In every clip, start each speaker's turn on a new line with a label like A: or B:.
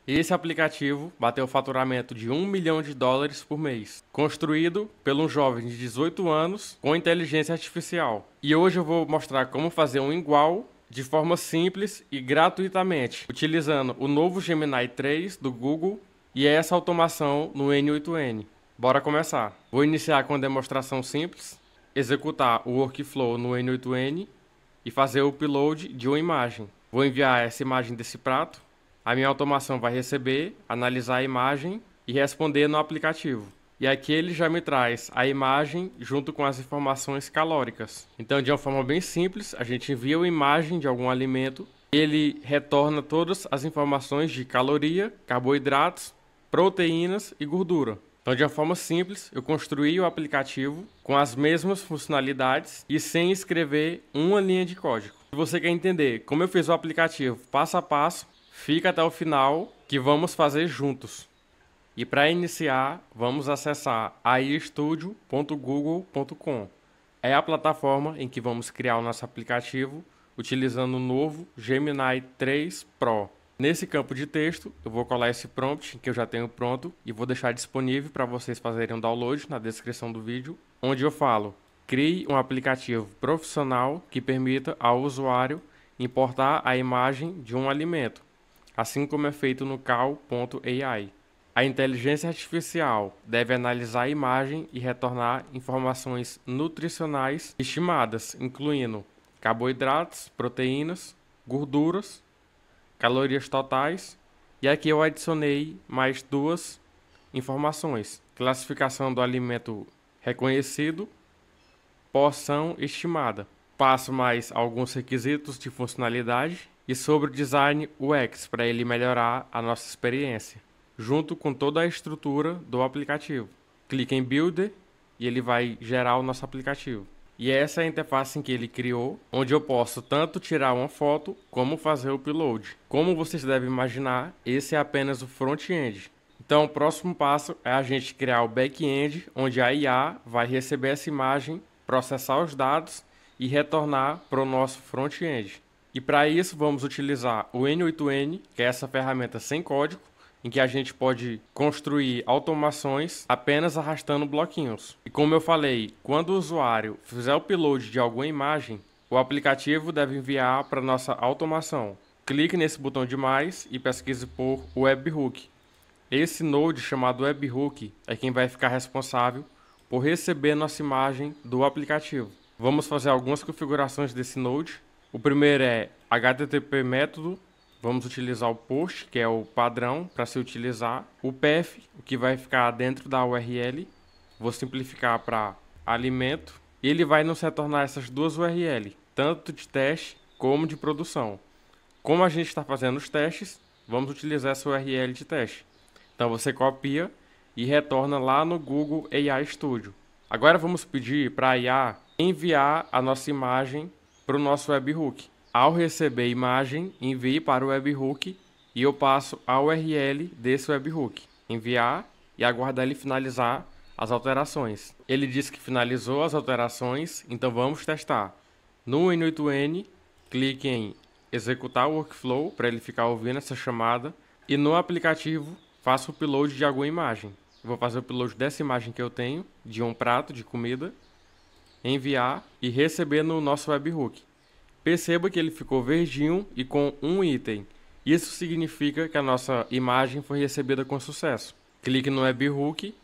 A: Esse aplicativo bateu o faturamento de US$ 1 milhão por mês, construído por um jovem de 18 anos com inteligência artificial. E hoje eu vou mostrar como fazer um igual de forma simples e gratuitamente, utilizando o novo Gemini 3 do Google e essa automação no N8N. Bora começar. Vou iniciar com a demonstração simples, executar o workflow no N8N e fazer o upload de uma imagem. Vou enviar essa imagem desse prato. A minha automação vai receber, analisar a imagem e responder no aplicativo. E aqui ele já me traz a imagem junto com as informações calóricas. Então, de uma forma bem simples, a gente envia uma imagem de algum alimento, ele retorna todas as informações de caloria, carboidratos, proteínas e gordura. Então, de uma forma simples, eu construí o aplicativo com as mesmas funcionalidades e sem escrever uma linha de código. Se você quer entender como eu fiz o aplicativo passo a passo, fica até o final que vamos fazer juntos. E para iniciar, vamos acessar aistudio.google.com. É a plataforma em que vamos criar o nosso aplicativo utilizando o novo Gemini 3 Pro. Nesse campo de texto, eu vou colar esse prompt que eu já tenho pronto e vou deixar disponível para vocês fazerem um download na descrição do vídeo, onde eu falo: crie um aplicativo profissional que permita ao usuário importar a imagem de um alimento, assim como é feito no Cal.ai. A inteligência artificial deve analisar a imagem e retornar informações nutricionais estimadas, incluindo carboidratos, proteínas, gorduras, calorias totais, e aqui eu adicionei mais duas informações: classificação do alimento reconhecido, porção estimada. Passo mais alguns requisitos de funcionalidade e sobre o design UX para ele melhorar a nossa experiência, junto com toda a estrutura do aplicativo. Clique em Builder e ele vai gerar o nosso aplicativo. E essa é a interface que ele criou, onde eu posso tanto tirar uma foto como fazer o upload. Como vocês devem imaginar, esse é apenas o front-end. Então o próximo passo é a gente criar o back-end, onde a IA vai receber essa imagem, processar os dados e retornar para o nosso front-end. E para isso vamos utilizar o N8N, que é essa ferramenta sem código, em que a gente pode construir automações apenas arrastando bloquinhos. E como eu falei, quando o usuário fizer o upload de alguma imagem, o aplicativo deve enviar para nossa automação. Clique nesse botão de mais e pesquise por webhook. Esse node chamado webhook é quem vai ficar responsável por receber nossa imagem do aplicativo. Vamos fazer algumas configurações desse node. O primeiro é HTTP método. Vamos utilizar o post, que é o padrão para se utilizar. O path, o que vai ficar dentro da URL. Vou simplificar para alimento. E ele vai nos retornar essas duas URL, tanto de teste como de produção. Como a gente está fazendo os testes, vamos utilizar essa URL de teste. Então você copia e retorna lá no Google AI Studio. Agora vamos pedir para a IA enviar a nossa imagem para o nosso webhook. Ao receber a imagem, envie para o webhook e eu passo a URL desse webhook. Enviar e aguardar ele finalizar as alterações. Ele disse que finalizou as alterações, então vamos testar. No N8N, clique em executar o workflow para ele ficar ouvindo essa chamada e no aplicativo faça o upload de alguma imagem. Eu vou fazer o upload dessa imagem que eu tenho, de um prato de comida, enviar e receber no nosso webhook. Perceba que ele ficou verdinho e com um item. Isso significa que a nossa imagem foi recebida com sucesso. Clique no webhook,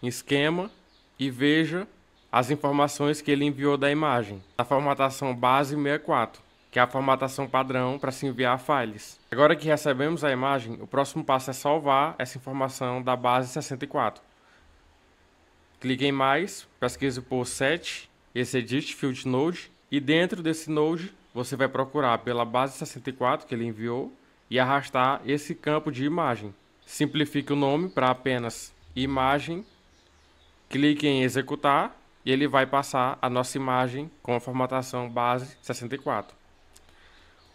A: em esquema e veja as informações que ele enviou da imagem. A formatação base 64, que é a formatação padrão para se enviar files. Agora que recebemos a imagem, o próximo passo é salvar essa informação da base 64. Clique em mais, pesquise por set, esse edit field node. E dentro desse node, você vai procurar pela base 64 que ele enviou e arrastar esse campo de imagem. Simplifique o nome para apenas imagem. Clique em executar e ele vai passar a nossa imagem com a formatação base 64.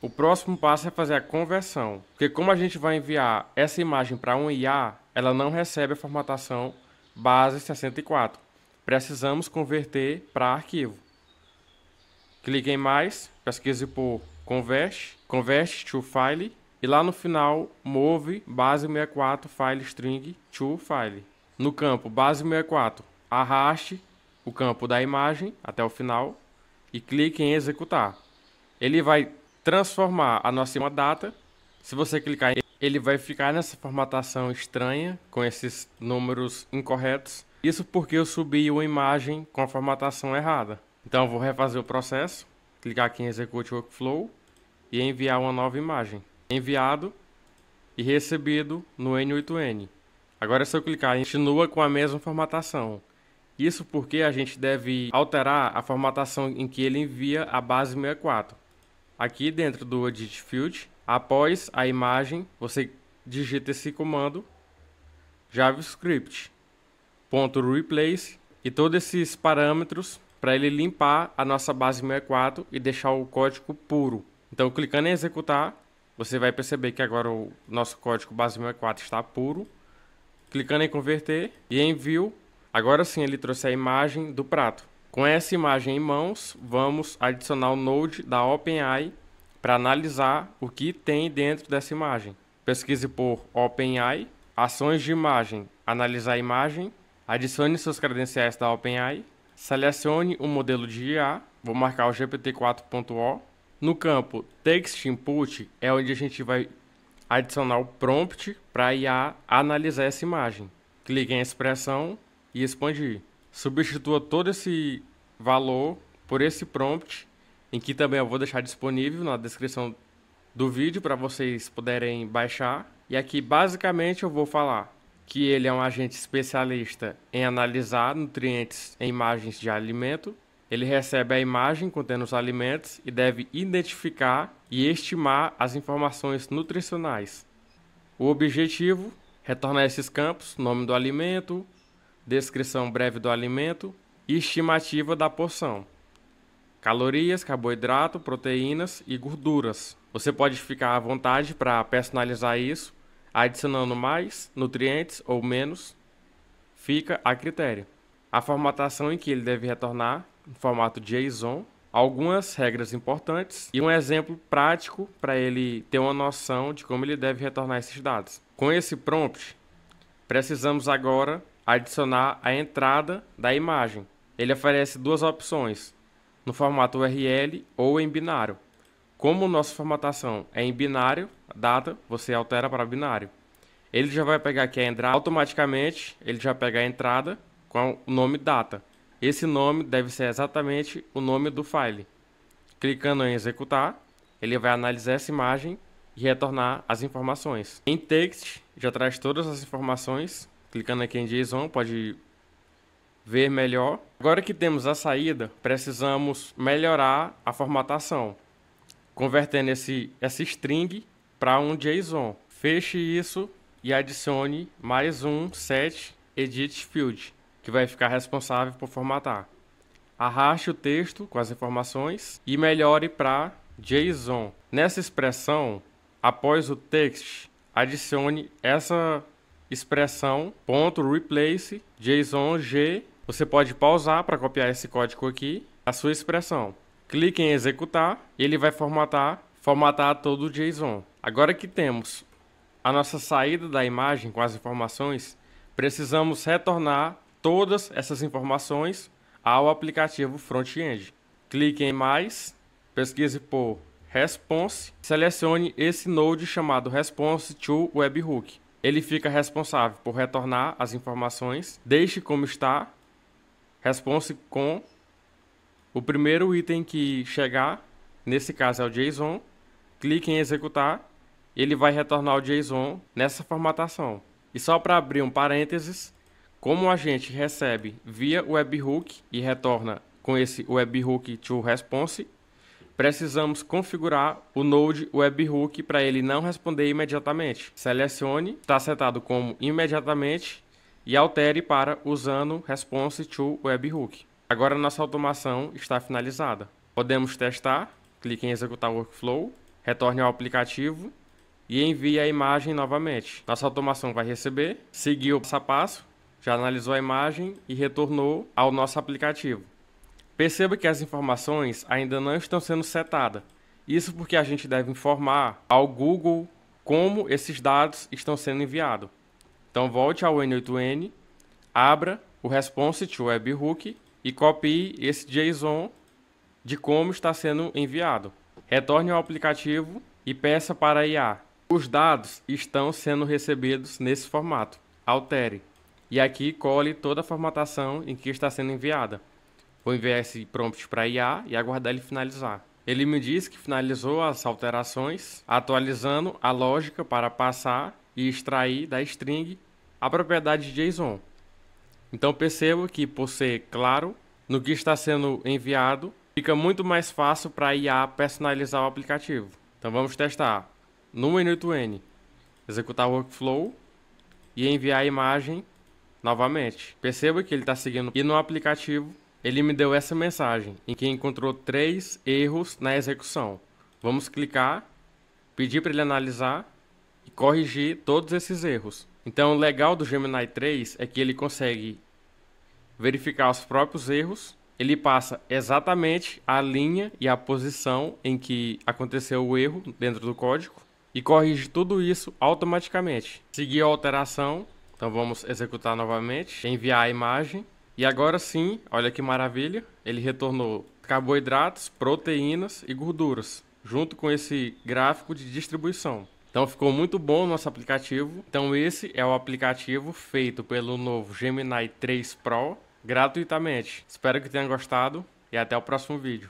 A: O próximo passo é fazer a conversão, porque como a gente vai enviar essa imagem para um IA, ela não recebe a formatação base 64. Precisamos converter para arquivo. Clique em mais, pesquise por Convert to File e lá no final move base64 file string to file. No campo base64, arraste o campo da imagem até o final e clique em executar. Ele vai transformar a nossa data. Se você clicar, ele vai ficar nessa formatação estranha com esses números incorretos. Isso porque eu subi uma imagem com a formatação errada. Então eu vou refazer o processo, clicar aqui em Execute Workflow e enviar uma nova imagem. Enviado e recebido no N8N. Agora se eu clicar, continua com a mesma formatação. Isso porque a gente deve alterar a formatação em que ele envia a base 64. Aqui dentro do Edit Field, após a imagem, você digita esse comando JavaScript .replace e todos esses parâmetros para ele limpar a nossa base 64 e deixar o código puro. Então, clicando em executar, você vai perceber que agora o nosso código base 64 está puro. Clicando em converter e em view, agora sim ele trouxe a imagem do prato. Com essa imagem em mãos, vamos adicionar o Node da OpenAI para analisar o que tem dentro dessa imagem. Pesquise por OpenAI, ações de imagem, analisar a imagem, adicione seus credenciais da OpenAI, selecione um modelo de IA, vou marcar o GPT-4.o. No campo Text Input é onde a gente vai adicionar o prompt para a IA analisar essa imagem. Clique em expressão e expandir. Substitua todo esse valor por esse prompt, em que também eu vou deixar disponível na descrição do vídeo para vocês poderem baixar. E aqui basicamente eu vou falar que ele é um agente especialista em analisar nutrientes em imagens de alimento. Ele recebe a imagem contendo os alimentos e deve identificar e estimar as informações nutricionais. O objetivo é retornar esses campos: nome do alimento, descrição breve do alimento e estimativa da porção. Calorias, carboidrato, proteínas e gorduras. Você pode ficar à vontade para personalizar isso, adicionando mais nutrientes ou menos. Fica a critério. A formatação em que ele deve retornar, em formato JSON, algumas regras importantes e um exemplo prático para ele ter uma noção de como ele deve retornar esses dados. Com esse prompt, precisamos agora adicionar a entrada da imagem. Ele oferece duas opções, no formato URL ou em binário. Como nossa formatação é em binário, data, você altera para binário. Ele já vai pegar aqui a entrada, automaticamente ele já pega a entrada com o nome data. Esse nome deve ser exatamente o nome do file. Clicando em executar, ele vai analisar essa imagem e retornar as informações. Em text, já traz todas as informações. Clicando aqui em JSON, pode ver melhor. Agora que temos a saída, precisamos melhorar a formatação, convertendo essa string para um JSON. Feche isso e adicione mais um set edit field, que vai ficar responsável por formatar. Arraste o texto com as informações e melhore para JSON. Nessa expressão, após o text, adicione essa expressão .replace JSON G. Você pode pausar para copiar esse código aqui, a sua expressão. Clique em executar, ele vai formatar todo o JSON. Agora que temos a nossa saída da imagem com as informações, precisamos retornar todas essas informações ao aplicativo front-end. Clique em mais, pesquise por response, selecione esse node chamado response to webhook. Ele fica responsável por retornar as informações, deixe como está, response com o primeiro item que chegar, nesse caso é o JSON. Clique em executar, ele vai retornar o JSON nessa formatação. E só para abrir um parênteses, como a gente recebe via webhook e retorna com esse webhook to response, precisamos configurar o node webhook para ele não responder imediatamente. Selecione, está setado como imediatamente e altere para usando response to webhook. Agora nossa automação está finalizada. Podemos testar, clique em executar o workflow, retorne ao aplicativo e envie a imagem novamente. Nossa automação vai receber, seguiu passo a passo, já analisou a imagem e retornou ao nosso aplicativo. Perceba que as informações ainda não estão sendo setadas. Isso porque a gente deve informar ao Google como esses dados estão sendo enviados. Então volte ao N8N, abra o Response to Webhook e copie esse JSON de como está sendo enviado. Retorne ao aplicativo e peça para a IA. Os dados estão sendo recebidos nesse formato. Altere. E aqui cole toda a formatação em que está sendo enviada. Vou enviar esse prompt para a IA e aguardar ele finalizar. Ele me diz que finalizou as alterações, atualizando a lógica para passar e extrair da string a propriedade JSON. Então percebo que, por ser claro no que está sendo enviado, fica muito mais fácil para a IA personalizar o aplicativo. Então vamos testar. No N8N, executar o workflow e enviar a imagem novamente. Perceba que ele está seguindo. E no aplicativo, ele me deu essa mensagem, em que encontrou 3 erros na execução. Vamos clicar, pedir para ele analisar e corrigir todos esses erros. Então o legal do Gemini 3 é que ele consegue verificar os próprios erros. Ele passa exatamente a linha e a posição em que aconteceu o erro dentro do código e corrige tudo isso automaticamente. Seguir a alteração, então vamos executar novamente, enviar a imagem e agora sim, olha que maravilha, ele retornou carboidratos, proteínas e gorduras, junto com esse gráfico de distribuição. Então ficou muito bom o nosso aplicativo. Então esse é o aplicativo feito pelo novo Gemini 3 Pro gratuitamente. Espero que tenha gostado e até o próximo vídeo.